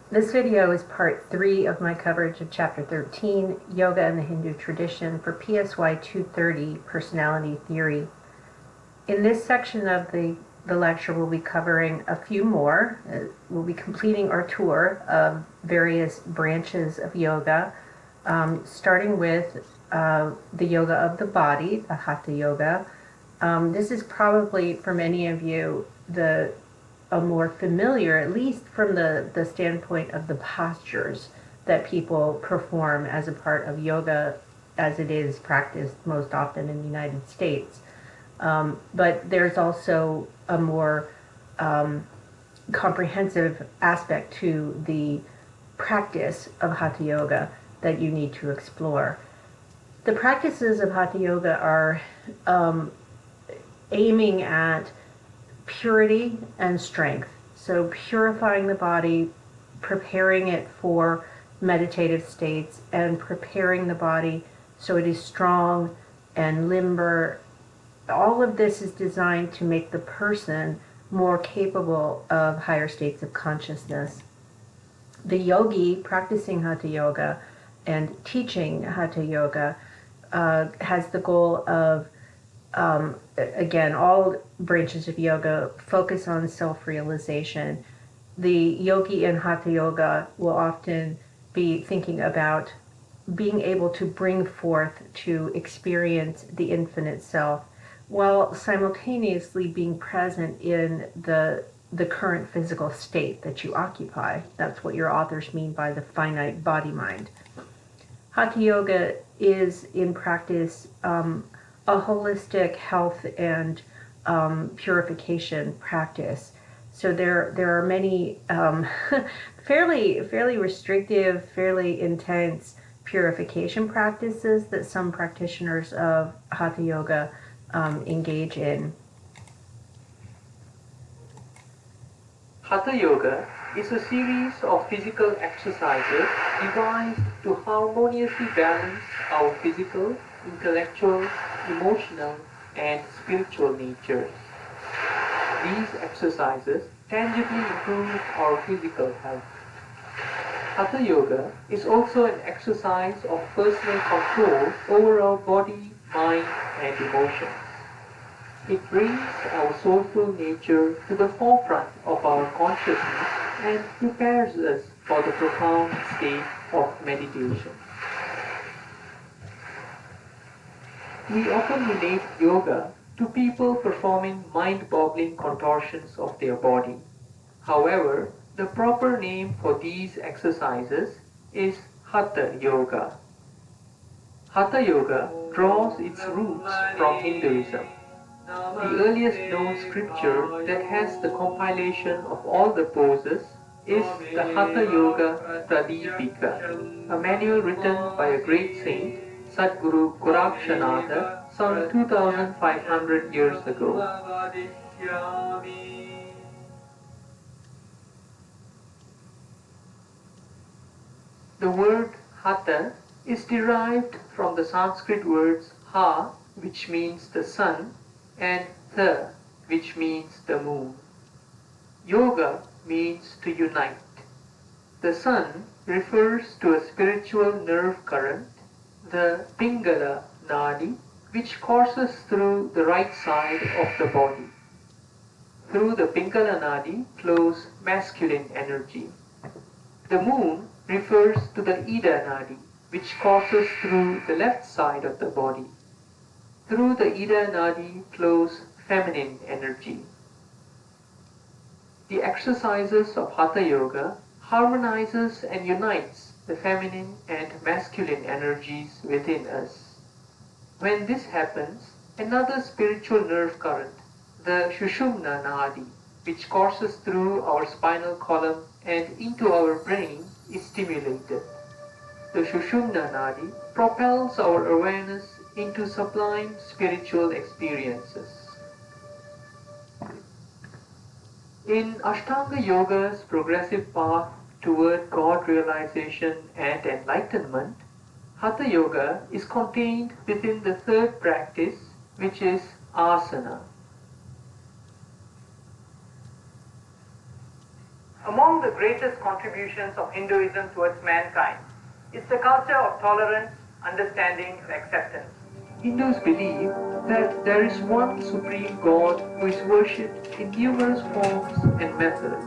This video is part 3 of my coverage of Chapter 13, Yoga and the Hindu Tradition, for PSY 230, Personality Theory. In this section of the lecture, we'll be covering a few more. We'll be completing our tour of various branches of yoga, starting with the yoga of the body, the Hatha Yoga. This is probably, for many of you, a more familiar, at least from the standpoint of the postures that people perform as a part of yoga as it is practiced most often in the United States. But there's also a more comprehensive aspect to the practice of Hatha Yoga that you need to explore. The practices of Hatha Yoga are aiming at purity and strength. So purifying the body, preparing it for meditative states, and preparing the body so it is strong and limber. All of this is designed to make the person more capable of higher states of consciousness. The yogi practicing Hatha Yoga and teaching Hatha Yoga has the goal of again, all branches of yoga focus on self-realization. The yogi in Hatha Yoga will often be thinking about being able to bring forth to experience the infinite self while simultaneously being present in the current physical state that you occupy. That's what your authors mean by the finite body-mind. Hatha Yoga is, in practice, a holistic health and purification practice. So there are many fairly restrictive, fairly intense purification practices that some practitioners of Hatha Yoga engage in. Hatha Yoga is a series of physical exercises devised to harmoniously balance our physical, intellectual, emotional, and spiritual natures. These exercises tangibly improve our physical health. Hatha Yoga is also an exercise of personal control over our body, mind, and emotions. It brings our soulful nature to the forefront of our consciousness and prepares us for the profound state of meditation. We often relate yoga to people performing mind-boggling contortions of their body. However, the proper name for these exercises is Hatha Yoga. Hatha Yoga draws its roots from Hinduism. The earliest known scripture that has the compilation of all the poses is the Hatha Yoga Pradipika, a manual written by a great saint, Sadguru Gorakshanatha, some 2500 years ago. The word Hatha is derived from the Sanskrit words Ha, which means the sun, and Tha, which means the moon. Yoga means to unite. The sun refers to a spiritual nerve current, the Pingala Nadi, which courses through the right side of the body. Through the Pingala Nadi flows masculine energy. The moon refers to the Ida Nadi, which courses through the left side of the body. Through the Ida Nadi flows feminine energy. The exercises of Hatha Yoga harmonizes and unites the feminine and masculine energies within us. When this happens, another spiritual nerve current, the Shushumna Nadi, which courses through our spinal column and into our brain, is stimulated. The Shushumna Nadi propels our awareness into sublime spiritual experiences. In Ashtanga Yoga's progressive path toward God realization and enlightenment, Hatha Yoga is contained within the third practice, which is asana. Among the greatest contributions of Hinduism towards mankind is the culture of tolerance, understanding, and acceptance. Hindus believe that there is one supreme God who is worshipped in numerous forms and methods.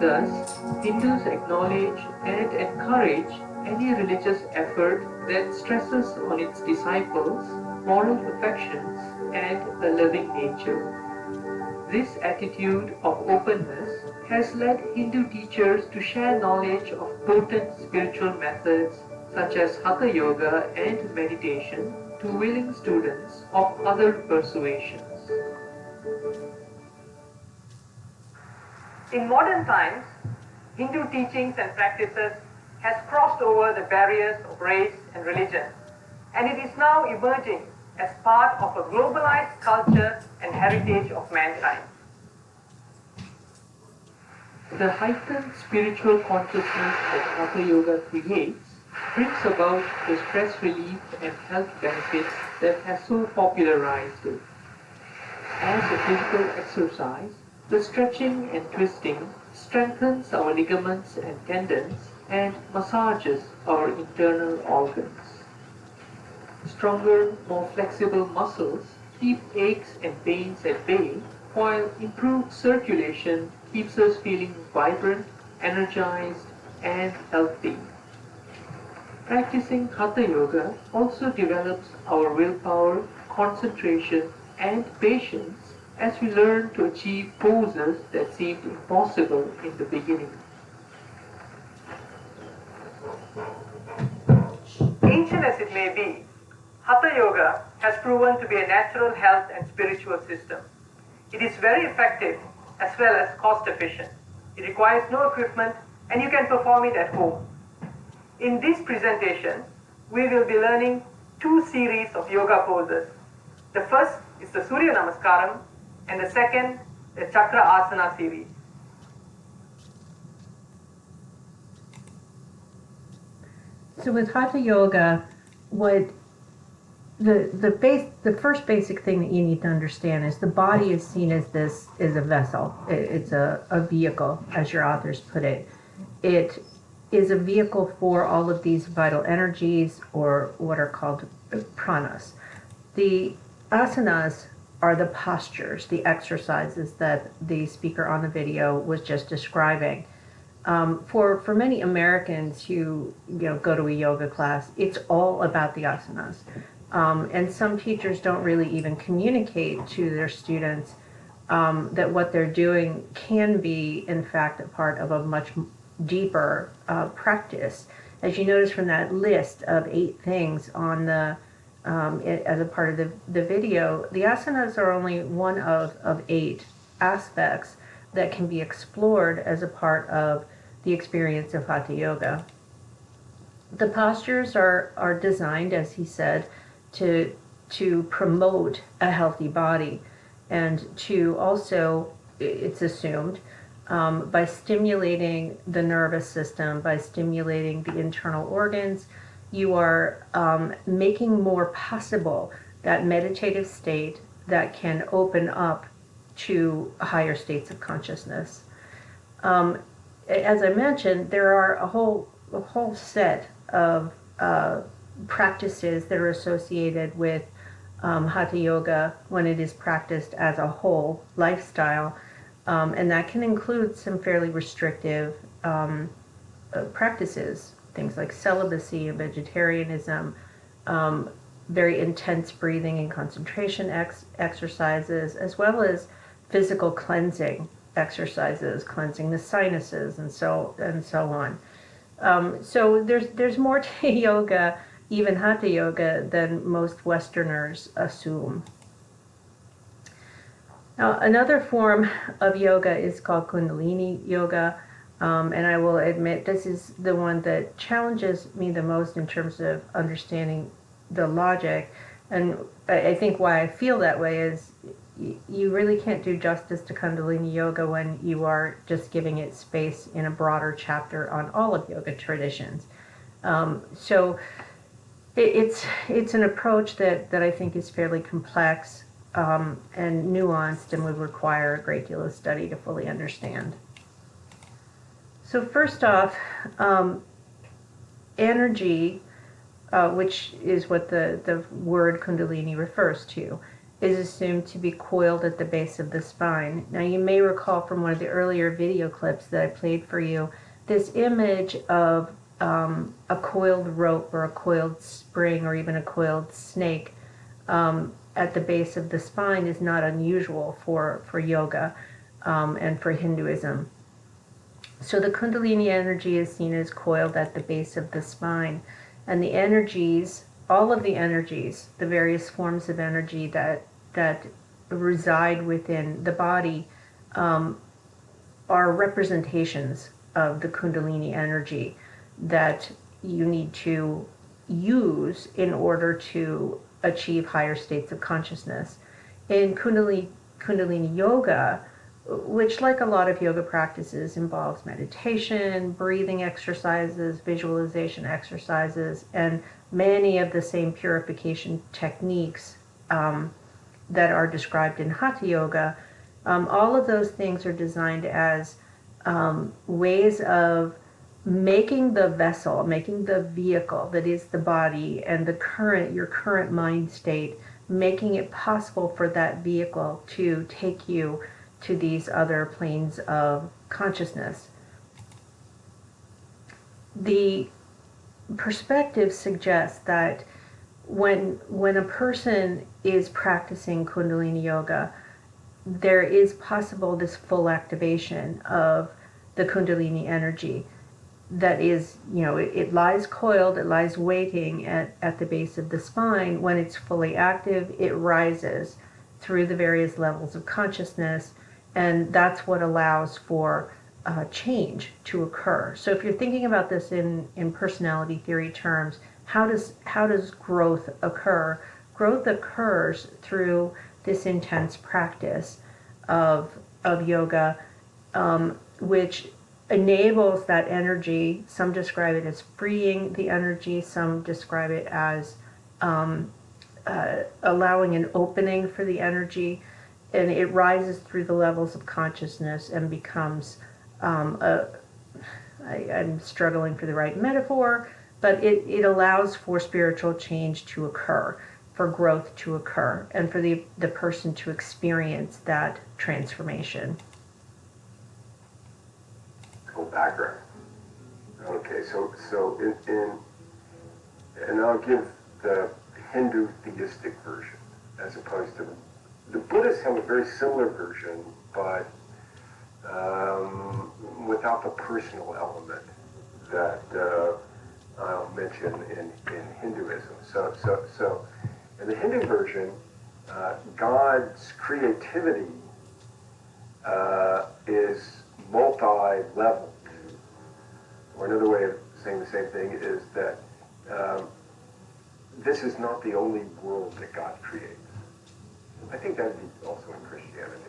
Thus, Hindus acknowledge and encourage any religious effort that stresses on its disciples moral perfections and a loving nature. This attitude of openness has led Hindu teachers to share knowledge of potent spiritual methods such as Hatha Yoga and meditation to willing students of other persuasions. In modern times, Hindu teachings and practices has crossed over the barriers of race and religion, and it is now emerging as part of a globalized culture and heritage of mankind. The heightened spiritual consciousness that Hatha Yoga creates brings about the stress relief and health benefits that has so popularized it. As a physical exercise, the stretching and twisting strengthens our ligaments and tendons and massages our internal organs. Stronger, more flexible muscles keep aches and pains at bay, while improved circulation keeps us feeling vibrant, energized, and healthy. Practicing Hatha Yoga also develops our willpower, concentration, and patience as we learn to achieve poses that seemed impossible in the beginning. Ancient as it may be, Hatha Yoga has proven to be a natural health and spiritual system. It is very effective as well as cost efficient. It requires no equipment and you can perform it at home. In this presentation, we will be learning two series of yoga poses. The first is the Surya Namaskaram and the second, the Chakra Asana series. So with Hatha Yoga, what the first basic thing that you need to understand is the body is seen as a vessel. It's a vehicle, as your authors put it. It is a vehicle for all of these vital energies, or what are called pranas. The asanas are the postures, the exercises that the speaker on the video was just describing. For many Americans who go to a yoga class, it's all about the asanas. And some teachers don't really even communicate to their students that what they're doing can be, in fact, a part of a much deeper practice. As you notice from that list of 8 things on the as a part of the video, the asanas are only one of 8 aspects that can be explored as a part of the experience of Hatha Yoga. The postures are designed, as he said, to promote a healthy body, and to also, it's assumed, by stimulating the nervous system, by stimulating the internal organs, you are making more possible that meditative state that can open up to higher states of consciousness. As I mentioned, there are a whole set of practices that are associated with Hatha Yoga when it is practiced as a whole lifestyle, and that can include some fairly restrictive practices, things like celibacy and vegetarianism, very intense breathing and concentration exercises, as well as physical cleansing exercises, cleansing the sinuses, and so on. So there's more to yoga, even Hatha Yoga, than most Westerners assume. Now, another form of yoga is called Kundalini Yoga, and I will admit this is the one that challenges me the most in terms of understanding the logic. And I think why I feel that way is you really can't do justice to Kundalini Yoga when you are just giving it space in a broader chapter on all of yoga traditions. So it's an approach that I think is fairly complex and nuanced and would require a great deal of study to fully understand. So first off, energy, which is what the word Kundalini refers to, is assumed to be coiled at the base of the spine. Now you may recall from one of the earlier video clips that I played for you, this image of a coiled rope or a coiled spring or even a coiled snake at the base of the spine is not unusual for yoga and for Hinduism. So the Kundalini energy is seen as coiled at the base of the spine. And the energies, all of the energies, the various forms of energy that reside within the body are representations of the Kundalini energy that you need to use in order to achieve higher states of consciousness. In Kundalini Yoga, which like a lot of yoga practices involves meditation, breathing exercises, visualization exercises, and many of the same purification techniques that are described in Hatha Yoga, all of those things are designed as ways of making the vessel, making the vehicle that is the body and your current mind state, making it possible for that vehicle to take you to these other planes of consciousness. The perspective suggests that when a person is practicing Kundalini Yoga, there is possible this full activation of the Kundalini energy that is, it lies coiled, it lies waiting at the base of the spine. When it's fully active, it rises through the various levels of consciousness, and that's what allows for change to occur. So if you're thinking about this in personality theory terms, how does growth occur? Growth occurs through this intense practice of yoga, which enables that energy. Some describe it as freeing the energy. Some describe it as allowing an opening for the energy, and it rises through the levels of consciousness and becomes I'm struggling for the right metaphor, but it allows for spiritual change to occur, for growth to occur, and for the person to experience that transformation. Cool background. Okay, so and I'll give the Hindu theistic version as opposed to the Buddhists have a very similar version, but without the personal element that I'll mention in Hinduism. So in the Hindu version, God's creativity is multi-leveled. Or another way of saying the same thing is that this is not the only world that God creates. I think that would be also in Christianity.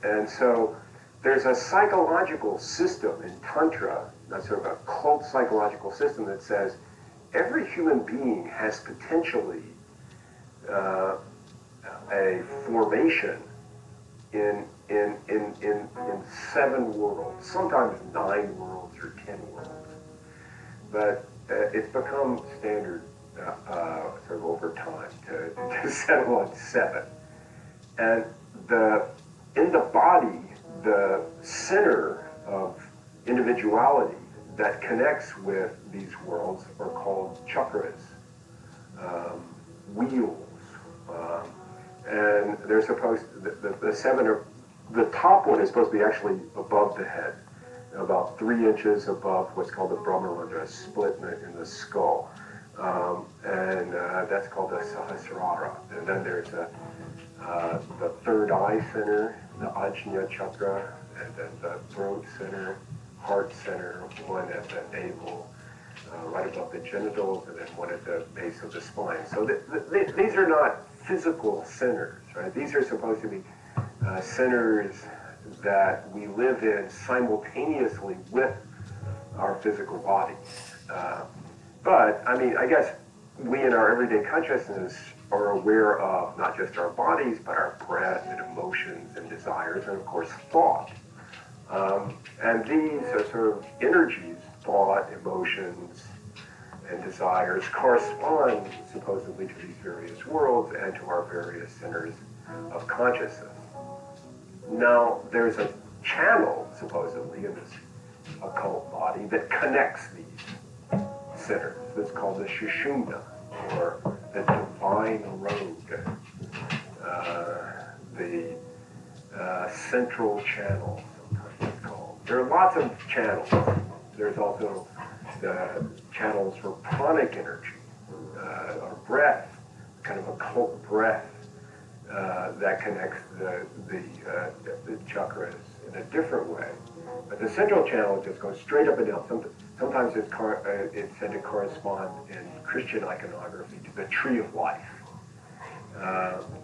And so there's a psychological system in Tantra, that's sort of a cult psychological system that says every human being has potentially a formation in 7 worlds, sometimes 9 worlds or 10 worlds. But it's become standard sort of over time to settle on 7. And in the body, the center of individuality that connects with these worlds are called chakras, wheels. And they're supposed, the 7 are, the top one is supposed to be actually above the head, about 3 inches above what's called the Brahmarandra, a split in the skull. And that's called the Sahasrara. And then there's the third eye center, the Ajna chakra, and then the throat center, heart center, one at the navel, right above the genitals, and then one at the base of the spine. So these are not physical centers, right? These are supposed to be centers that we live in simultaneously with our physical bodies. But, I mean, I guess we in our everyday consciousness are aware of not just our bodies, but our breath and emotions and desires, and of course thought. And these are sort of energies, thought, emotions, and desires correspond supposedly to these various worlds and to our various centers of consciousness. Now, there's a channel, supposedly, in this occult body that connects these centers. It's called the Shushumna, or the divine road, the central channel, sometimes it's called. There are lots of channels. There's also the channels for pranic energy, or breath, kind of occult breath that connects the chakras in a different way. But the central channel just goes straight up and down. Sometimes it's said to correspond in Christian iconography to the tree of life,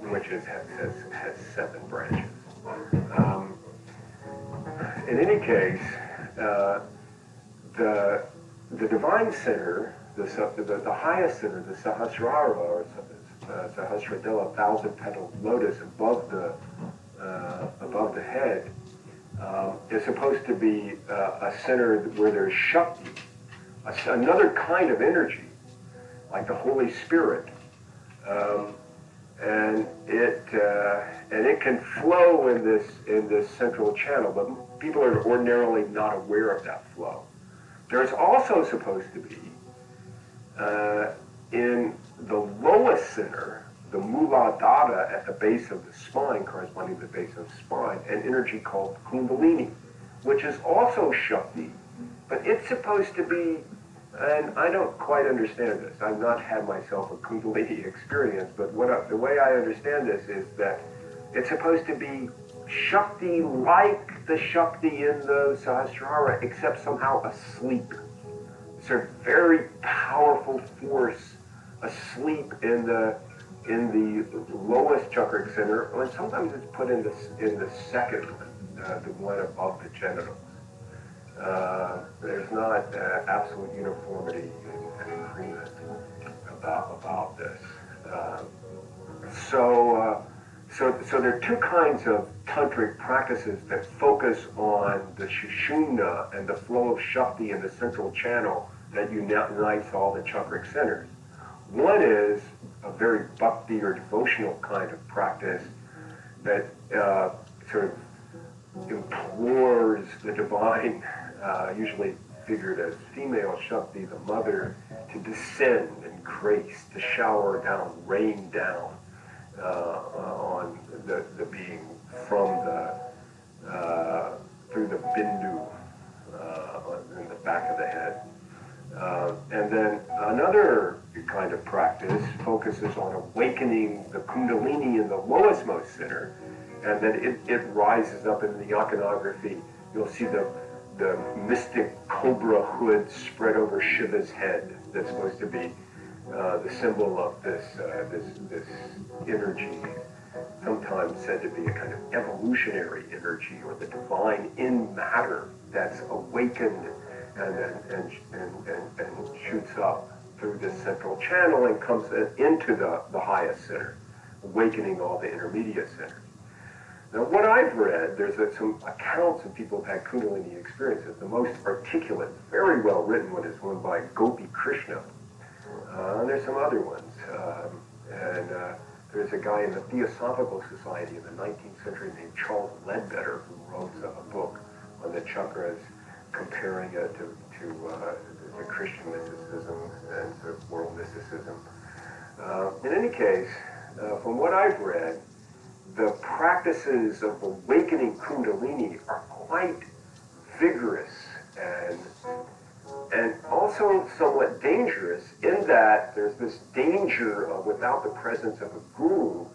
which has 7 branches. In any case, the divine center, the highest center, the Sahasrara, or Sahasradela, 1,000-petaled lotus above the head, is supposed to be a center where there's Shakti, another kind of energy, like the Holy Spirit, and it can flow in this central channel, but people are ordinarily not aware of that flow. There's also supposed to be in the lowest center, the Muladhara at the base of the spine, corresponding to the base of the spine, an energy called Kundalini, which is also Shakti, but it's supposed to be, and I don't quite understand this. I've not had myself a Kundalini experience, but the way I understand this is that it's supposed to be Shakti like the Shakti in the Sahasrara, except somehow asleep. It's a very powerful force asleep in the lowest chakra center, and sometimes it's put in the second one, the one above the genitals. There's not absolute uniformity and agreement about this. So there are 2 kinds of tantric practices that focus on the Shushumna and the flow of Shakti in the central channel that unites all the chakric centers. One is a very bhakti or devotional kind of practice that sort of implores the divine, usually figured as female Shakti, the mother, to descend in grace, to shower down, rain down on the being from through the bindu in the back of the head. And then another kind of practice focuses on awakening the Kundalini in the lowestmost center, and then it rises up in the iconography. You'll see the mystic cobra hood spread over Shiva's head that's supposed to be the symbol of this energy, sometimes said to be a kind of evolutionary energy, or the divine in matter that's awakened and shoots up through this central channel and comes into the highest center, awakening all the intermediate centers. Now, what I've read, there's some accounts of people who've had Kundalini experiences. The most articulate, very well written one is one by Gopi Krishna. And there's some other ones. There's a guy in the Theosophical Society in the 19th century named Charles Ledbetter who wrote a book on the chakras, comparing it to the Christian mysticism and sort of world mysticism. In any case, from what I've read, the practices of awakening Kundalini are quite vigorous and also somewhat dangerous, in that there's this danger of, without the presence of a guru,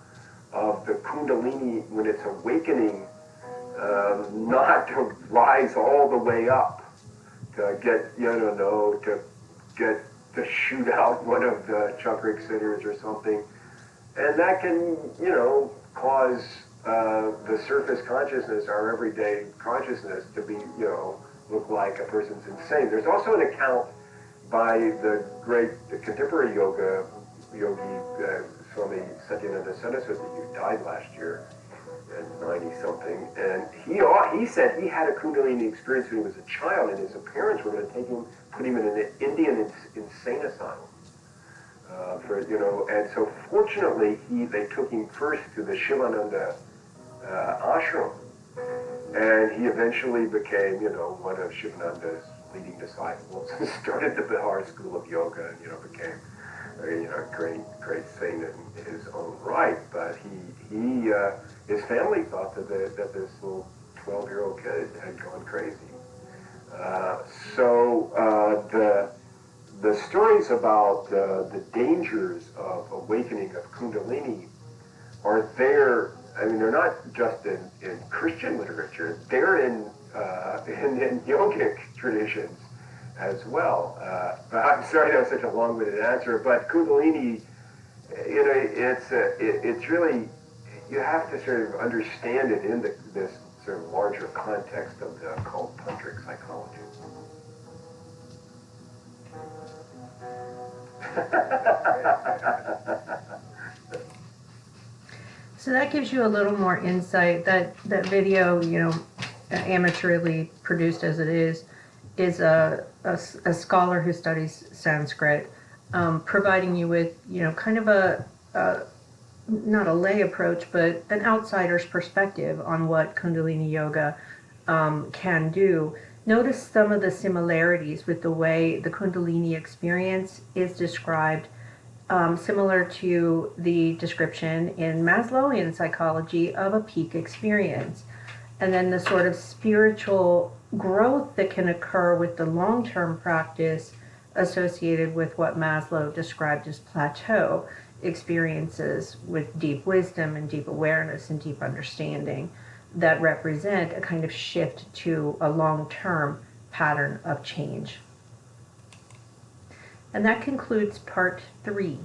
of the Kundalini, when it's awakening, not to rise all the way up, to get, to shoot out one of the chakric centers or something. And that can, cause the surface consciousness, our everyday consciousness, to be, look like a person's insane. There's also an account by the contemporary yogi, Swami Satyananda Saraswati, who died last year, and 90 something, and he said he had a Kundalini experience when he was a child, and his parents were going to take him, put him in an Indian insane asylum. And so fortunately, they took him first to the Shivananda ashram, and he eventually became, one of Shivananda's leading disciples, and started the Bihar School of Yoga, and became, a great saint in his own right. But his family thought that this little 12-year-old kid had gone crazy. The stories about the dangers of awakening of Kundalini are there. I mean, they're not just in Christian literature. They're in yogic traditions as well. But I'm sorry that was such a long-winded answer. But Kundalini, it's really, you have to sort of understand it in this sort of larger context of the occult tantric psychology. So that gives you a little more insight. That video, amateurly produced as it is a scholar who studies Sanskrit, providing you with, kind of a not a lay approach, but an outsider's perspective on what Kundalini Yoga can do. Notice some of the similarities with the way the Kundalini experience is described, similar to the description in Maslowian psychology of a peak experience. And then the sort of spiritual growth that can occur with the long-term practice associated with what Maslow described as plateau experiences with deep wisdom and deep awareness and deep understanding that represent a kind of shift to a long-term pattern of change. And that concludes part 3.